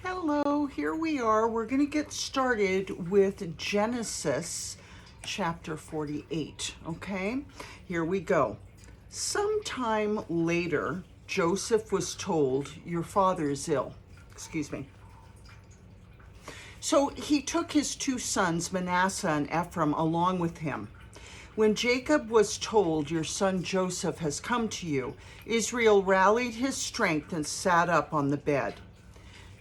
Hello, here we are. We're going to get started with Genesis chapter 48. Okay, here we go. Sometime later, Joseph was told, "Your father is ill." Excuse me. So he took his two sons, Manasseh and Ephraim, along with him. When Jacob was told, "Your son Joseph has come to you," Israel rallied his strength and sat up on the bed.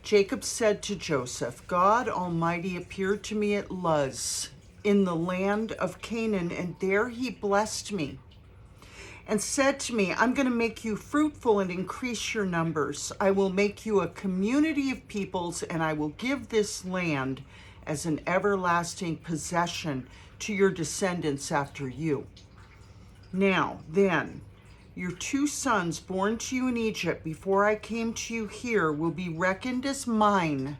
Jacob said to Joseph, "God Almighty appeared to me at Luz in the land of Canaan, and there he blessed me and said to me, 'I'm going to make you fruitful and increase your numbers. I will make you a community of peoples, and I will give this land as an everlasting possession to your descendants after you.' Now, then, your two sons born to you in Egypt before I came to you here will be reckoned as mine.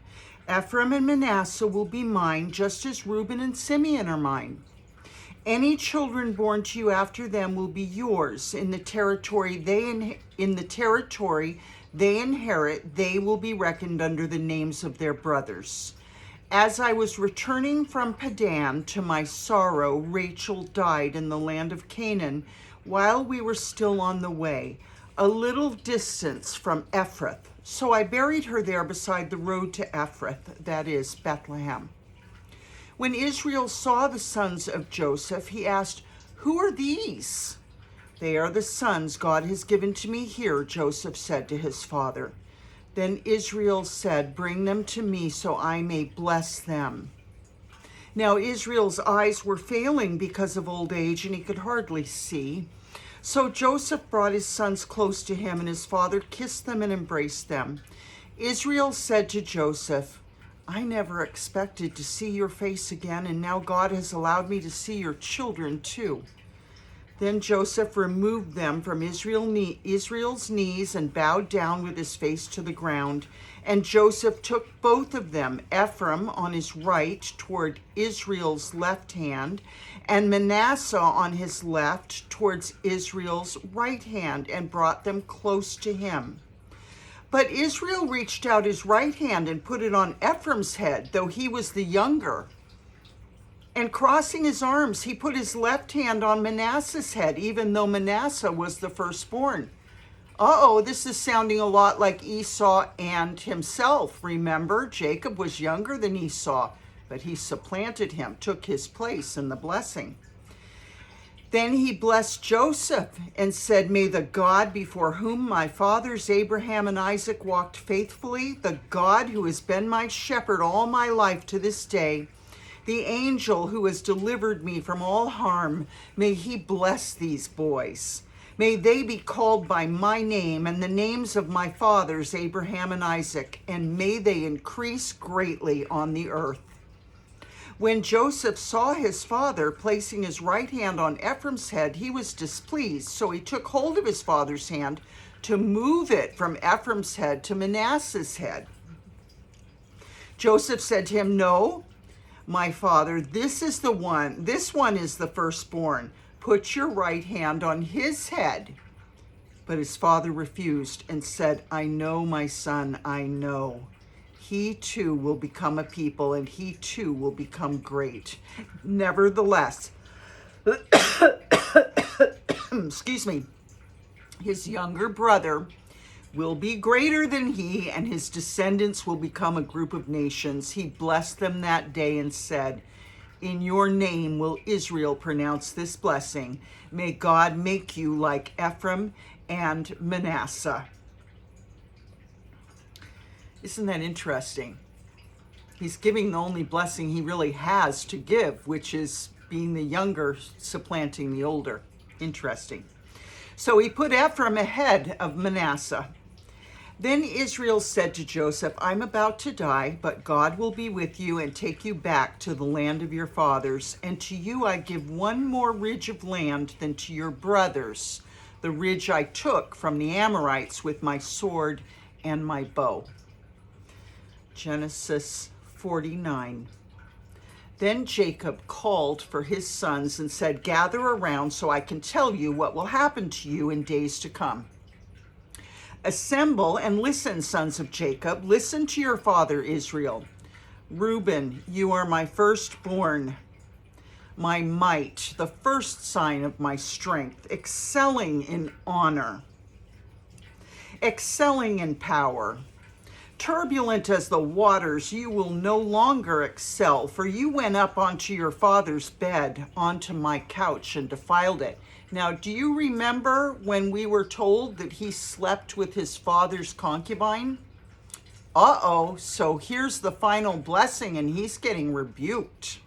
Ephraim and Manasseh will be mine, just as Reuben and Simeon are mine. Any children born to you after them will be yours. In the territory they inherit, they will be reckoned under the names of their brothers. As I was returning from Padan, to my sorrow, Rachel died in the land of Canaan while we were still on the way, a little distance from Ephrath. So I buried her there beside the road to Ephrath, that is, Bethlehem. When Israel saw the sons of Joseph, he asked, 'Who are these?' 'They are the sons God has given to me here,' Joseph said to his father. Then Israel said, 'Bring them to me so I may bless them.' Now Israel's eyes were failing because of old age, and he could hardly see. So Joseph brought his sons close to him, and his father kissed them and embraced them. Israel said to Joseph, 'I never expected to see your face again, and now God has allowed me to see your children too.' Then Joseph removed them from Israel's knees and bowed down with his face to the ground. And Joseph took both of them, Ephraim on his right toward Israel's left hand, and Manasseh on his left towards Israel's right hand, and brought them close to him. But Israel reached out his right hand and put it on Ephraim's head, though he was the younger. And crossing his arms, he put his left hand on Manasseh's head, even though Manasseh was the firstborn." This is sounding a lot like Esau and himself. Remember, Jacob was younger than Esau, but he supplanted him, took his place in the blessing. Then he blessed Joseph and said, "May the God before whom my fathers Abraham and Isaac walked faithfully, the God who has been my shepherd all my life to this day, the angel who has delivered me from all harm, may he bless these boys. May they be called by my name and the names of my fathers Abraham and Isaac, and may they increase greatly on the earth." When Joseph saw his father placing his right hand on Ephraim's head, he was displeased. So he took hold of his father's hand to move it from Ephraim's head to Manasseh's head. Joseph said to him, "No, my father, this one is the firstborn. Put your right hand on his head." But his father refused and said, "I know, my son, I know. He too will become a people, and he too will become great. Nevertheless," excuse me, "his younger brother will be greater than he, and his descendants will become a group of nations." He blessed them that day and said, "In your name will Israel pronounce this blessing. May God make you like Ephraim and Manasseh." Isn't that interesting? He's giving the only blessing he really has to give, which is being the younger supplanting the older. Interesting. So he put Ephraim ahead of Manasseh. Then Israel said to Joseph, "I'm about to die, but God will be with you and take you back to the land of your fathers. And to you I give one more ridge of land than to your brothers, the ridge I took from the Amorites with my sword and my bow." Genesis 49. Then Jacob called for his sons and said, "Gather around so I can tell you what will happen to you in days to come." Assemble and listen, sons of Jacob. Listen to your father Israel. Reuben, you are my firstborn, my might, the first sign of my strength, excelling in honor, excelling in power. Turbulent as the waters, you will no longer excel, for you went up onto your father's bed, onto my couch, and defiled it. Now, do you remember when we were told that he slept with his father's concubine? So here's the final blessing, and he's getting rebuked.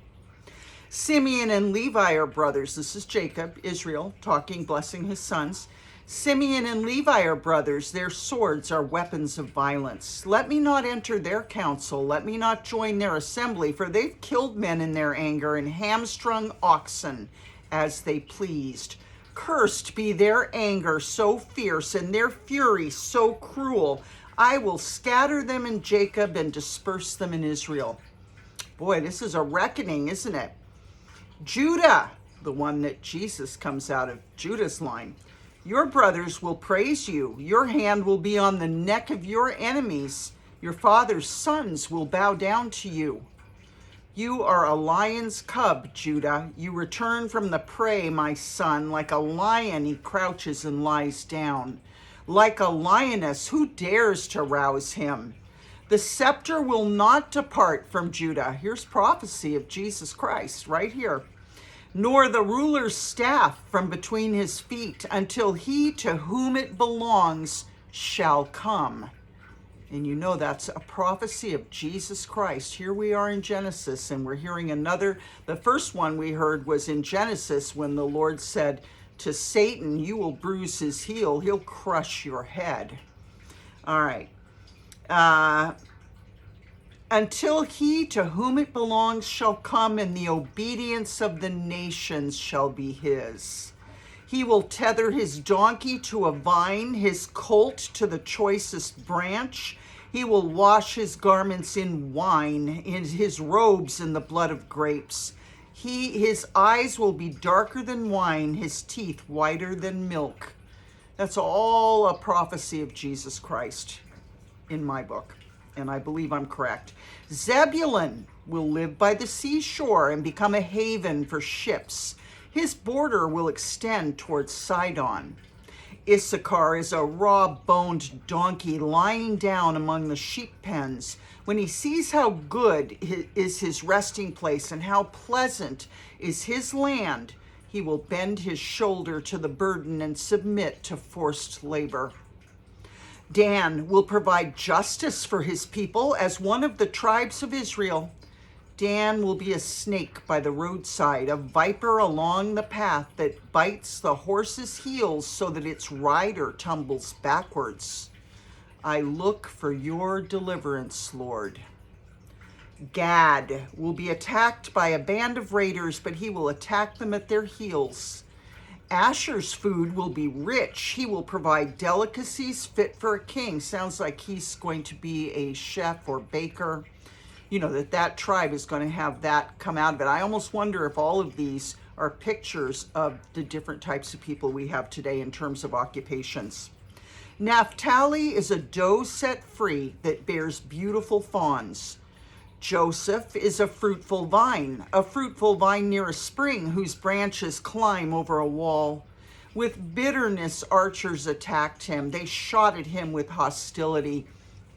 Simeon and Levi are brothers. This is Jacob, Israel, talking, blessing his sons. Simeon and Levi are brothers. Their swords are weapons of violence. Let me not enter their council. Let me not join their assembly, for they've killed men in their anger and hamstrung oxen as they pleased. Cursed be their anger so fierce and their fury so cruel. I will scatter them in Jacob and disperse them in Israel. Boy, this is a reckoning, isn't it? Judah, the one that Jesus comes out of, Judah's line. Your brothers will praise you. Your hand will be on the neck of your enemies. Your father's sons will bow down to you. You are a lion's cub, Judah. You return from the prey, my son. Like a lion, he crouches and lies down. Like a lioness, who dares to rouse him? The scepter will not depart from Judah. Here's prophecy of Jesus Christ right here. Nor the ruler's staff from between his feet, until he to whom it belongs shall come. And you know that's a prophecy of Jesus Christ. Here we are in Genesis, and we're hearing another. The first one we heard was in Genesis when the Lord said to Satan, you will bruise his heel, he'll crush your head. All right. Until he to whom it belongs shall come, and the obedience of the nations shall be his. He will tether his donkey to a vine, his colt to the choicest branch. He will wash his garments in wine, in his robes in the blood of grapes. His eyes will be darker than wine, his teeth whiter than milk. That's all a prophecy of Jesus Christ in my book, and I believe I'm correct. Zebulun will live by the seashore and become a haven for ships. His border will extend towards Sidon. Issachar is a raw-boned donkey lying down among the sheep pens. When he sees how good is his resting place and how pleasant is his land, he will bend his shoulder to the burden and submit to forced labor. Dan will provide justice for his people as one of the tribes of Israel. Dan will be a snake by the roadside, a viper along the path that bites the horse's heels so that its rider tumbles backwards. I look for your deliverance, Lord. Gad will be attacked by a band of raiders, but he will attack them at their heels. Asher's food will be rich. He will provide delicacies fit for a king. Sounds like he's going to be a chef or baker. You know, that tribe is going to have that come out of it. I almost wonder if all of these are pictures of the different types of people we have today in terms of occupations. Naphtali is a doe set free that bears beautiful fawns. Joseph is a fruitful vine near a spring whose branches climb over a wall. With bitterness, archers attacked him. They shot at him with hostility,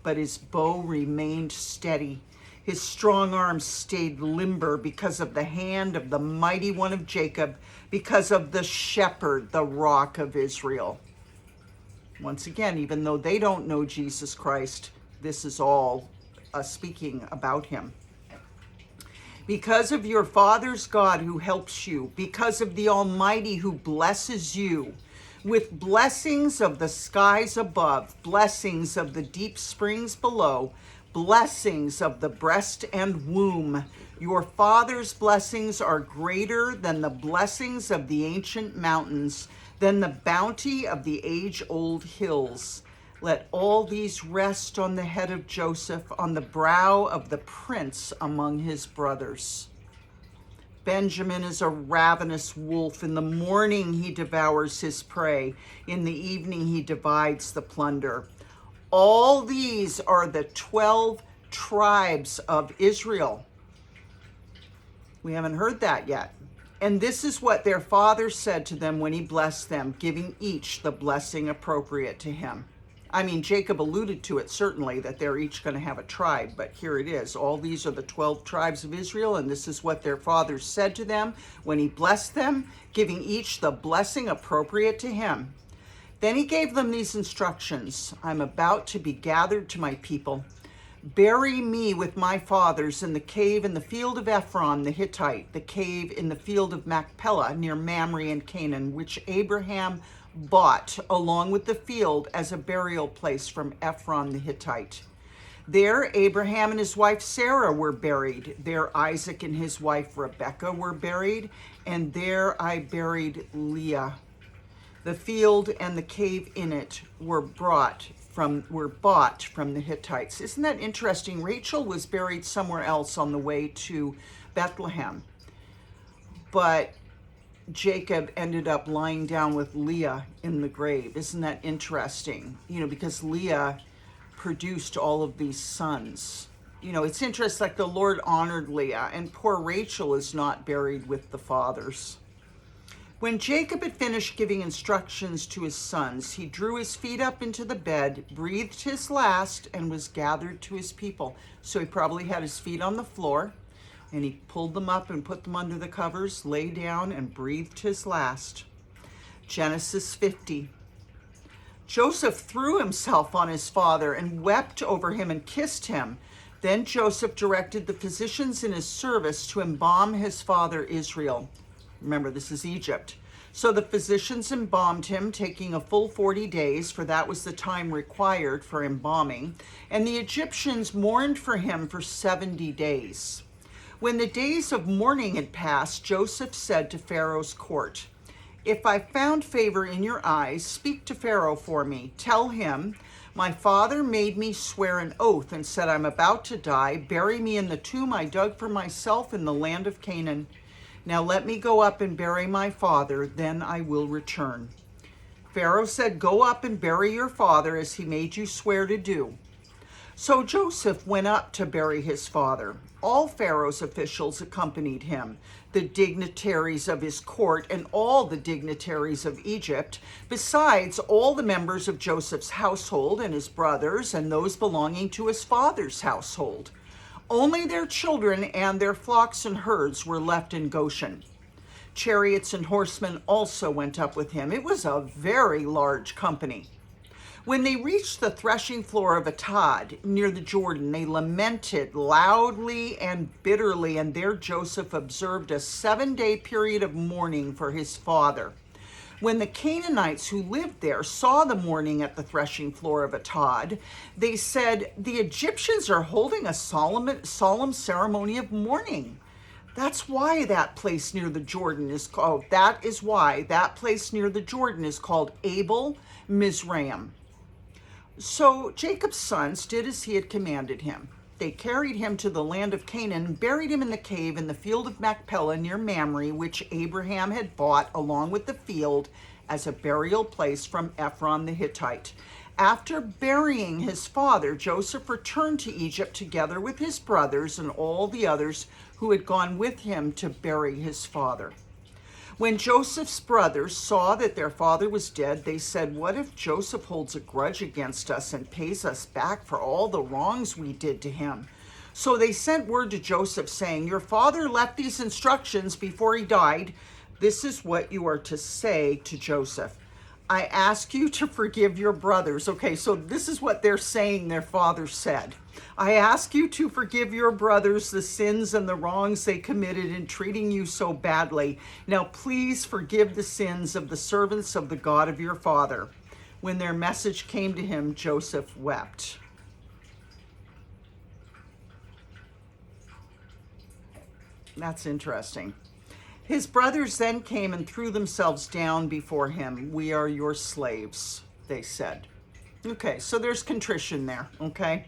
but his bow remained steady. His strong arm stayed limber because of the hand of the mighty one of Jacob, because of the shepherd, the rock of Israel. Once again, even though they don't know Jesus Christ, this is all speaking about him. Because of your father's God who helps you, because of the Almighty who blesses you, with blessings of the skies above, blessings of the deep springs below, blessings of the breast and womb. Your father's blessings are greater than the blessings of the ancient mountains, than the bounty of the age-old hills. Let all these rest on the head of Joseph, on the brow of the prince among his brothers. Benjamin is a ravenous wolf. In the morning he devours his prey. In the evening he divides the plunder. All these are the 12 tribes of Israel. We haven't heard that yet. And this is what their father said to them when he blessed them, giving each the blessing appropriate to him. I mean, Jacob alluded to it certainly, that they're each going to have a tribe, but here it is. All these are the 12 tribes of Israel, and this is what their father said to them when he blessed them, giving each the blessing appropriate to him. Then he gave them these instructions. I'm about to be gathered to my people. Bury me with my fathers in the cave in the field of Ephron the Hittite, the cave in the field of Machpelah near Mamre in Canaan, which Abraham bought along with the field as a burial place from Ephron the Hittite. There Abraham and his wife Sarah were buried. There Isaac and his wife Rebekah were buried, and there I buried Leah. The field and the cave in it were bought from the Hittites. Isn't that interesting? Rachel was buried somewhere else on the way to Bethlehem, but Jacob ended up lying down with Leah in the grave. Isn't that interesting? You know, because Leah produced all of these sons. You know, it's interesting, like the Lord honored Leah, and poor Rachel is not buried with the fathers. When Jacob had finished giving instructions to his sons, he drew his feet up into the bed, breathed his last, and was gathered to his people. So he probably had his feet on the floor, and he pulled them up and put them under the covers, lay down, and breathed his last. Genesis 50. Joseph threw himself on his father and wept over him and kissed him. Then Joseph directed the physicians in his service to embalm his father Israel. Remember, this is Egypt. So the physicians embalmed him, taking a full 40 days, for that was the time required for embalming. And the Egyptians mourned for him for 70 days. When the days of mourning had passed, Joseph said to Pharaoh's court, "If I found favor in your eyes, speak to Pharaoh for me. Tell him, my father made me swear an oath and said, I'm about to die. Bury me in the tomb I dug for myself in the land of Canaan. Now let me go up and bury my father, then I will return." Pharaoh said, "Go up and bury your father as he made you swear to do." So Joseph went up to bury his father. All Pharaoh's officials accompanied him, the dignitaries of his court and all the dignitaries of Egypt, besides all the members of Joseph's household and his brothers and those belonging to his father's household. Only their children and their flocks and herds were left in Goshen. Chariots and horsemen also went up with him. It was a very large company. When they reached the threshing floor of Atad near the Jordan, they lamented loudly and bitterly, and there Joseph observed a 7-day period of mourning for his father. When the Canaanites who lived there saw the mourning at the threshing floor of Atad, they said, "The Egyptians are holding a solemn ceremony of mourning." That's why that place near the Jordan is called, Abel Mizraim. So Jacob's sons did as he had commanded him. They carried him to the land of Canaan and buried him in the cave in the field of Machpelah near Mamre, which Abraham had bought along with the field as a burial place from Ephron the Hittite. After burying his father, Joseph returned to Egypt together with his brothers and all the others who had gone with him to bury his father. When Joseph's brothers saw that their father was dead, they said, "What if Joseph holds a grudge against us and pays us back for all the wrongs we did to him?" So they sent word to Joseph saying, "Your father left these instructions before he died. This is what you are to say to Joseph. I ask you to forgive your brothers." Okay, so this is what they're saying their father said. "I ask you to forgive your brothers the sins and the wrongs they committed in treating you so badly. Now please forgive the sins of the servants of the God of your father." When their message came to him, Joseph wept. That's interesting. His brothers then came and threw themselves down before him. "We are your slaves," they said. Okay, so there's contrition there, okay?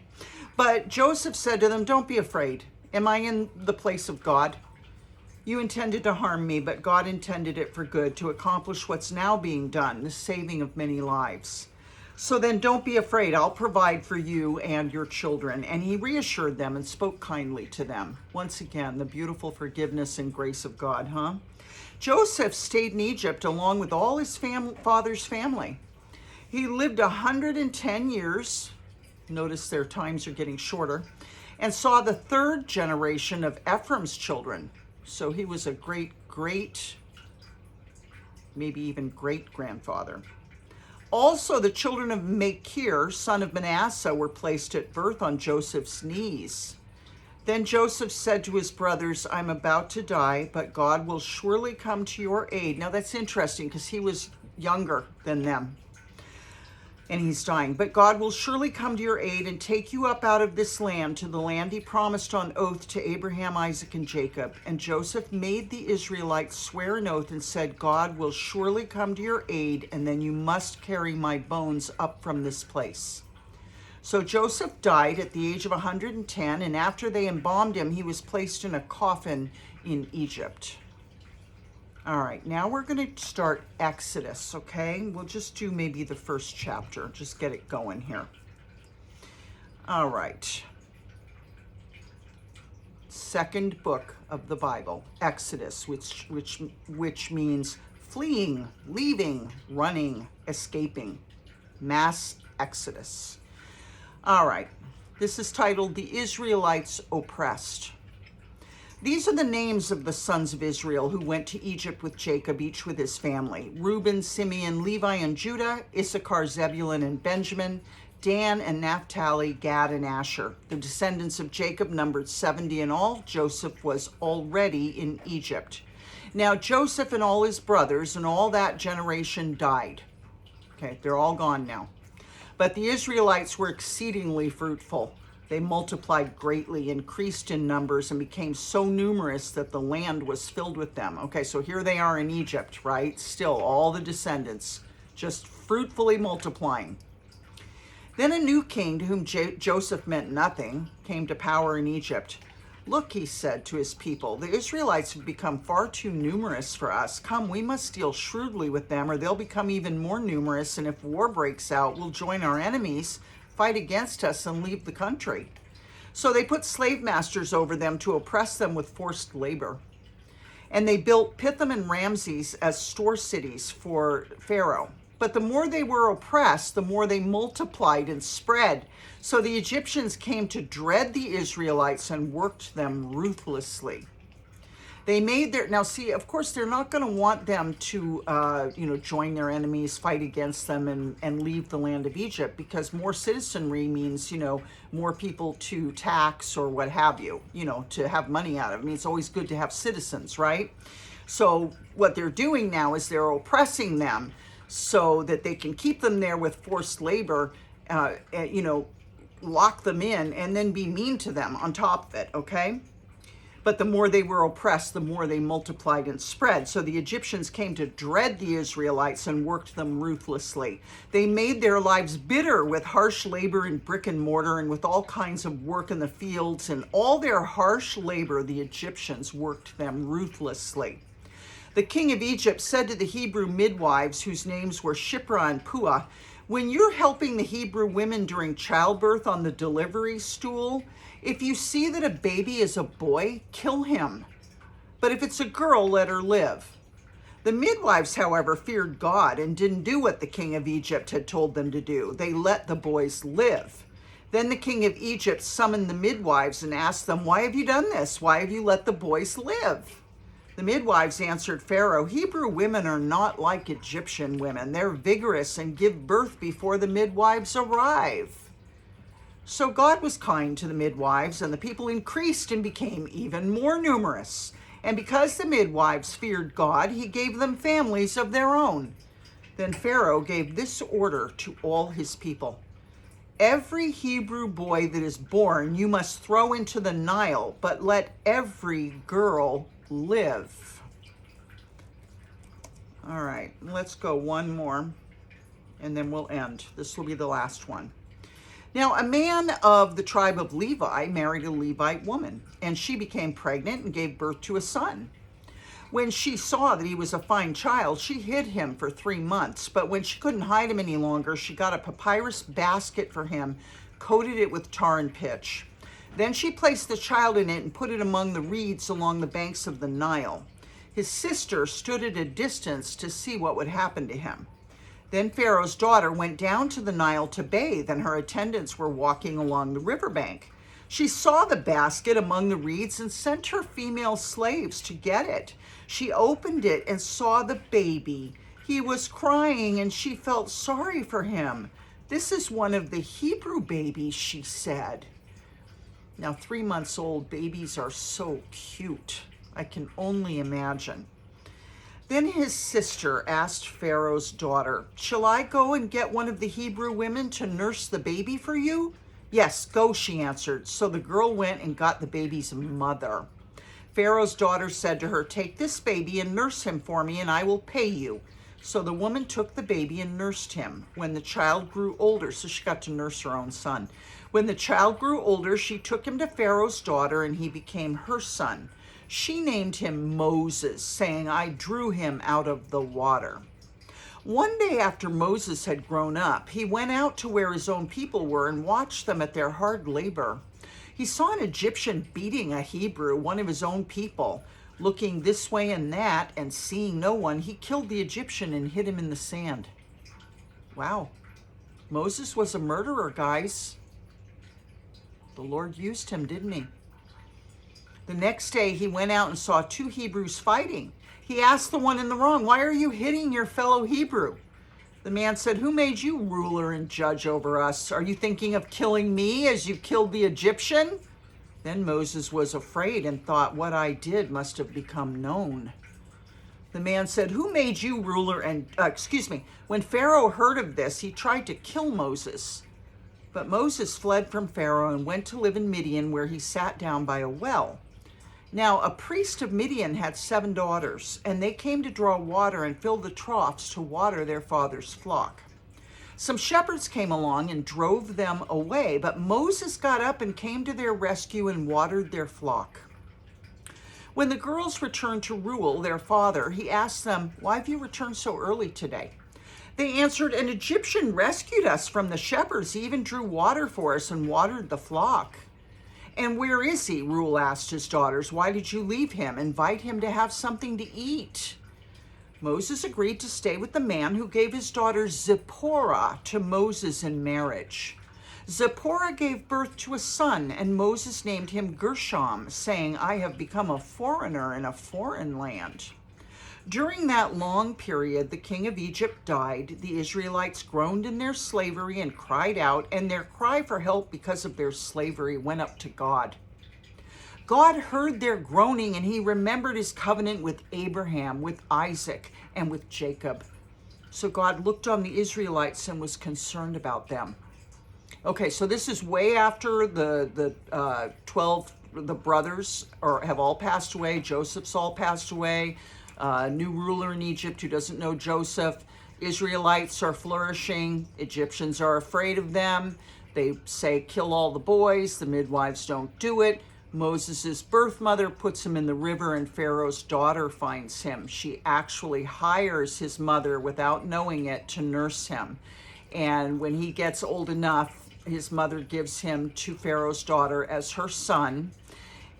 But Joseph said to them, "Don't be afraid. Am I in the place of God? You intended to harm me, but God intended it for good, to accomplish what's now being done, the saving of many lives. So then don't be afraid. I'll provide for you and your children." And he reassured them and spoke kindly to them. Once again, the beautiful forgiveness and grace of God, huh? Joseph stayed in Egypt along with all his father's family. He lived 110 years. Notice their times are getting shorter. And saw the third generation of Ephraim's children. So he was a great, maybe even great-grandfather. Also, the children of Machir, son of Manasseh, were placed at birth on Joseph's knees. Then Joseph said to his brothers, "I'm about to die, but God will surely come to your aid." Now that's interesting because he was younger than them. And he's dying. "But God will surely come to your aid and take you up out of this land to the land he promised on oath to Abraham, Isaac, and Jacob." And Joseph made the Israelites swear an oath and said, "God will surely come to your aid, and then you must carry my bones up from this place." So Joseph died at the age of 110, and after they embalmed him, he was placed in a coffin in Egypt. All right, now we're going to start Exodus, okay? We'll just do maybe the first chapter, just get it going here. All right. Second book of the Bible, Exodus, which means fleeing, leaving, running, escaping. Mass exodus. All right, this is titled "The Israelites Oppressed." These are the names of the sons of Israel who went to Egypt with Jacob, each with his family: Reuben, Simeon, Levi, and Judah; Issachar, Zebulun, and Benjamin; Dan and Naphtali, Gad, and Asher. The descendants of Jacob numbered 70 in all. Joseph was already in Egypt. Now Joseph and all his brothers and all that generation died. Okay, they're all gone now. But the Israelites were exceedingly fruitful. They multiplied greatly, increased in numbers, and became so numerous that the land was filled with them. Okay, so here they are in Egypt, right? Still, all the descendants, just fruitfully multiplying. Then a new king, to whom Joseph meant nothing, came to power in Egypt. "Look," he said to his people, "the Israelites have become far too numerous for us. Come, we must deal shrewdly with them, or they'll become even more numerous, and if war breaks out, we'll join our enemies, fight against us, and leave the country." So they put slave masters over them to oppress them with forced labor. And they built Pithom and Ramses as store cities for Pharaoh. But the more they were oppressed, the more they multiplied and spread. So the Egyptians came to dread the Israelites and worked them ruthlessly. They made their, now see, of course, they're not going to want them to, join their enemies, fight against them, and leave the land of Egypt, because more citizenry means, more people to tax or what have you, to have money out of. I mean, it's always good to have citizens, right? So what they're doing now is they're oppressing them so that they can keep them there with forced labor, lock them in, and then be mean to them on top of it, okay? But the more they were oppressed, the more they multiplied and spread. So the Egyptians came to dread the Israelites and worked them ruthlessly. They made their lives bitter with harsh labor in brick and mortar and with all kinds of work in the fields. And all their harsh labor, the Egyptians worked them ruthlessly. The king of Egypt said to the Hebrew midwives, whose names were Shiphrah and Puah, "When you're helping the Hebrew women during childbirth on the delivery stool, if you see that a baby is a boy, kill him. But if it's a girl, let her live." The midwives, however, feared God and didn't do what the king of Egypt had told them to do. They let the boys live. Then the king of Egypt summoned the midwives and asked them, "Why have you done this? Why have you let the boys live?" The midwives answered Pharaoh, "Hebrew women are not like Egyptian women. They're vigorous and give birth before the midwives arrive." So God was kind to the midwives, and the people increased and became even more numerous. And because the midwives feared God, he gave them families of their own. Then Pharaoh gave this order to all his people: "Every Hebrew boy that is born you must throw into the Nile, but let every girl live." All right, let's go one more, and then we'll end. This will be the last one. Now, a man of the tribe of Levi married a Levite woman, and she became pregnant and gave birth to a son. When she saw that he was a fine child, she hid him for 3 months. But when she couldn't hide him any longer, she got a papyrus basket for him, coated it with tar and pitch. Then she placed the child in it and put it among the reeds along the banks of the Nile. His sister stood at a distance to see what would happen to him. Then Pharaoh's daughter went down to the Nile to bathe, and her attendants were walking along the riverbank. She saw the basket among the reeds and sent her female slaves to get it. She opened it and saw the baby. He was crying, and she felt sorry for him. "This is one of the Hebrew babies," she said. Now, 3 months old babies are so cute. I can only imagine. Then his sister asked Pharaoh's daughter, "Shall I go and get one of the Hebrew women to nurse the baby for you?" "Yes, go," she answered. So the girl went and got the baby's mother. Pharaoh's daughter said to her, "Take this baby and nurse him for me, and I will pay you." So the woman took the baby and nursed him. When the child grew older, so she got to nurse her own son. When the child grew older, she took him to Pharaoh's daughter, and he became her son. She named him Moses, saying, "I drew him out of the water." One day after Moses had grown up, he went out to where his own people were and watched them at their hard labor. He saw an Egyptian beating a Hebrew, one of his own people. Looking this way and that and seeing no one, he killed the Egyptian and hid him in the sand. Wow. Moses was a murderer, guys. The Lord used him, didn't he? The next day, he went out and saw 2 Hebrews fighting. He asked the one in the wrong, "Why are you hitting your fellow Hebrew?" The man said, "Who made you ruler and judge over us? Are you thinking of killing me as you killed the Egyptian?" Then Moses was afraid and thought, "What I did must have become known." The man said, "Who made you ruler and, When Pharaoh heard of this, he tried to kill Moses. But Moses fled from Pharaoh and went to live in Midian, where he sat down by a well. Now, a priest of Midian had 7 daughters, and they came to draw water and fill the troughs to water their father's flock. Some shepherds came along and drove them away, but Moses got up and came to their rescue and watered their flock. When the girls returned to Reuel, their father, he asked them, "Why have you returned so early today?" They answered, "An Egyptian rescued us from the shepherds. He even drew water for us and watered the flock." "And where is he?" Reuel asked his daughters. "Why did you leave him? Invite him to have something to eat." Moses agreed to stay with the man who gave his daughter Zipporah to Moses in marriage. Zipporah gave birth to a son, and Moses named him Gershom, saying, "I have become a foreigner in a foreign land." During that long period, the king of Egypt died. The Israelites groaned in their slavery and cried out, and their cry for help because of their slavery went up to God. God heard their groaning, and he remembered his covenant with Abraham, with Isaac, and with Jacob. So God looked on the Israelites and was concerned about them. Okay, so this is way after the 12, the brothers have all passed away. Joseph's all passed away. New ruler in Egypt who doesn't know Joseph. Israelites are flourishing. Egyptians are afraid of them. They say, "Kill all the boys." The midwives don't do it. Moses' birth mother puts him in the river, and Pharaoh's daughter finds him. She actually hires his mother without knowing it to nurse him. And when he gets old enough, his mother gives him to Pharaoh's daughter as her son.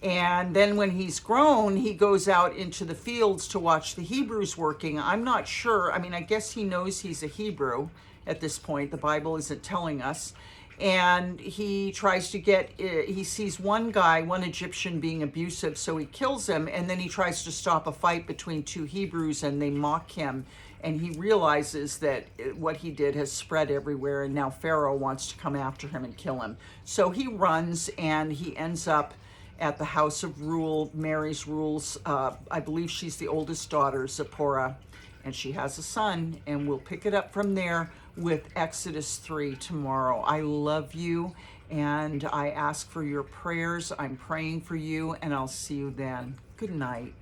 And then when he's grown, he goes out into the fields to watch the Hebrews working. I'm not sure. I mean, I guess he knows he's a Hebrew at this point. The Bible isn't telling us. And he tries to he sees one Egyptian being abusive, so he kills him. And then he tries to stop a fight between 2 Hebrews, and they mock him. And he realizes that what he did has spread everywhere, and now Pharaoh wants to come after him and kill him. So he runs, and he ends up at the house of Reuel, marries Reuel's, I believe she's the oldest daughter, Zipporah, and she has a son, and we'll pick it up from there with Exodus 3 tomorrow. I love you, and I ask for your prayers. I'm praying for you, and I'll see you then. Good night.